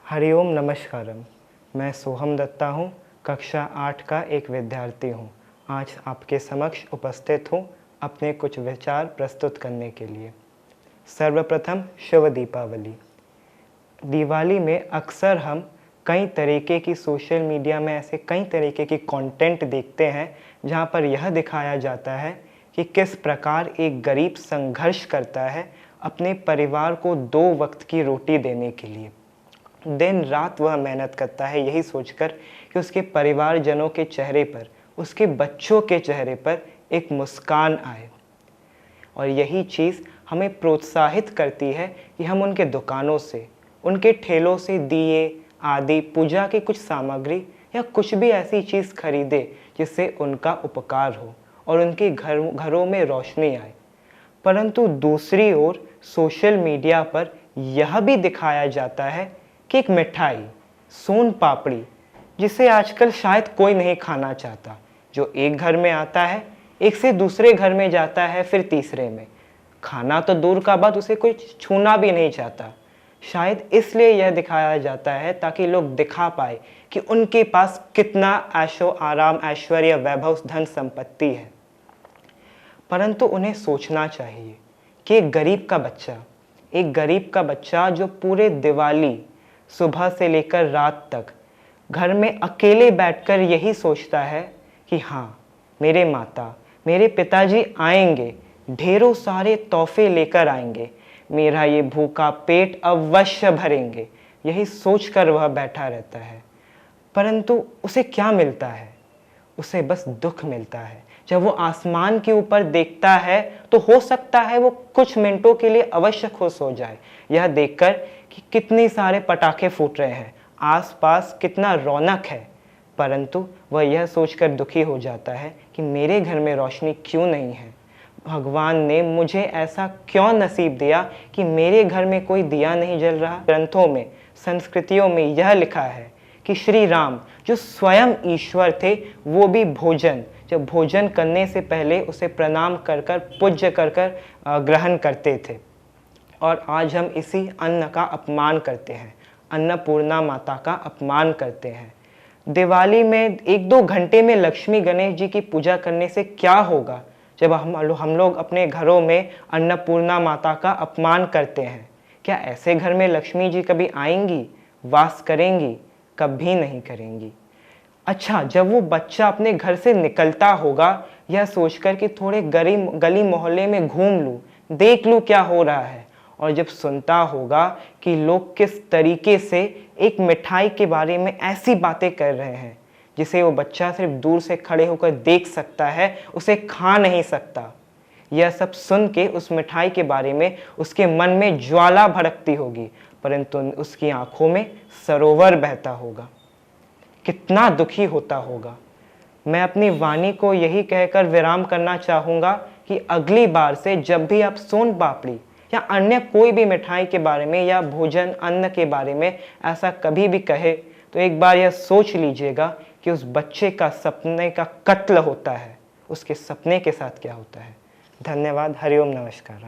हरिओम नमस्कारम। मैं सोहम दत्ता हूँ, कक्षा 8 का एक विद्यार्थी हूँ। आज आपके समक्ष उपस्थित हूँ अपने कुछ विचार प्रस्तुत करने के लिए। सर्वप्रथम शुभ दीपावली। दिवाली में अक्सर हम कई तरीके की सोशल मीडिया में ऐसे कई तरीके की कंटेंट देखते हैं जहाँ पर यह दिखाया जाता है कि किस प्रकार एक गरीब संघर्ष करता है अपने परिवार को 2 वक्त की रोटी देने के लिए। दिन रात वह मेहनत करता है यही सोचकर कि उसके परिवारजनों के चेहरे पर, उसके बच्चों के चेहरे पर एक मुस्कान आए। और यही चीज़ हमें प्रोत्साहित करती है कि हम उनके दुकानों से, उनके ठेलों से दिए आदि पूजा की कुछ सामग्री या कुछ भी ऐसी चीज़ खरीदें जिससे उनका उपकार हो और उनके घरों में रोशनी आए। परंतु दूसरी ओर सोशल मीडिया पर यह भी दिखाया जाता है कि एक मिठाई, सोन पापड़ी, जिसे आजकल शायद कोई नहीं खाना चाहता, जो एक घर में आता है, एक से दूसरे घर में जाता है, फिर तीसरे में, खाना तो दूर का बात, उसे कोई छूना भी नहीं चाहता। शायद इसलिए यह दिखाया जाता है ताकि लोग दिखा पाए कि उनके पास कितना ऐशो आराम, ऐश्वर्य, वैभव, धन संपत्ति है। परंतु उन्हें सोचना चाहिए कि एक गरीब का बच्चा जो पूरे दिवाली सुबह से लेकर रात तक घर में अकेले बैठकर यही सोचता है कि हाँ, मेरे माता, मेरे पिताजी आएंगे, ढेरों सारे तोहफे लेकर आएंगे, मेरा ये भूखा पेट अवश्य भरेंगे, यही सोचकर वह बैठा रहता है। परंतु उसे क्या मिलता है? उसे बस दुख मिलता है। जब वो आसमान के ऊपर देखता है तो हो सकता है वो कुछ मिनटों के लिए अवश्य खुश हो जाए, यह देखकर कि कितने सारे पटाखे फूट रहे हैं, आसपास कितना रौनक है। परंतु वह यह सोचकर दुखी हो जाता है कि मेरे घर में रोशनी क्यों नहीं है, भगवान ने मुझे ऐसा क्यों नसीब दिया कि मेरे घर में कोई दिया नहीं जल रहा। ग्रंथों में, संस्कृतियों में यह लिखा है कि श्री राम जो स्वयं ईश्वर थे, वो भी जब भोजन करने से पहले उसे प्रणाम कर कर, पूज्य कर कर ग्रहण करते थे। और आज हम इसी अन्न का अपमान करते हैं, अन्नपूर्णा माता का अपमान करते हैं। दिवाली में 1-2 घंटे में लक्ष्मी गणेश जी की पूजा करने से क्या होगा जब हम लोग अपने घरों में अन्नपूर्णा माता का अपमान करते हैं? क्या ऐसे घर में लक्ष्मी जी कभी आएंगी, वास करेंगी? कभी नहीं करेंगी। अच्छा, जब वो बच्चा अपने घर से निकलता होगा यह सोचकर कि थोड़े गली मोहल्ले में घूम लूँ, देख लूँ क्या हो रहा है, और जब सुनता होगा कि लोग किस तरीके से एक मिठाई के बारे में ऐसी बातें कर रहे हैं जिसे वो बच्चा सिर्फ दूर से खड़े होकर देख सकता है, उसे खा नहीं सकता, यह सब सुन के उस मिठाई के बारे में उसके मन में ज्वाला भड़कती होगी, परंतु उसकी आंखों में सरोवर बहता होगा। कितना दुखी होता होगा। मैं अपनी वाणी को यही कहकर विराम करना चाहूँगा कि अगली बार से जब भी आप सोन पापड़ी या अन्य कोई भी मिठाई के बारे में या भोजन अन्न के बारे में ऐसा कभी भी कहे तो एक बार यह सोच लीजिएगा कि उस बच्चे का सपने का कत्ल होता है, उसके सपने के साथ क्या होता है। धन्यवाद। हरिओम नमस्कारम।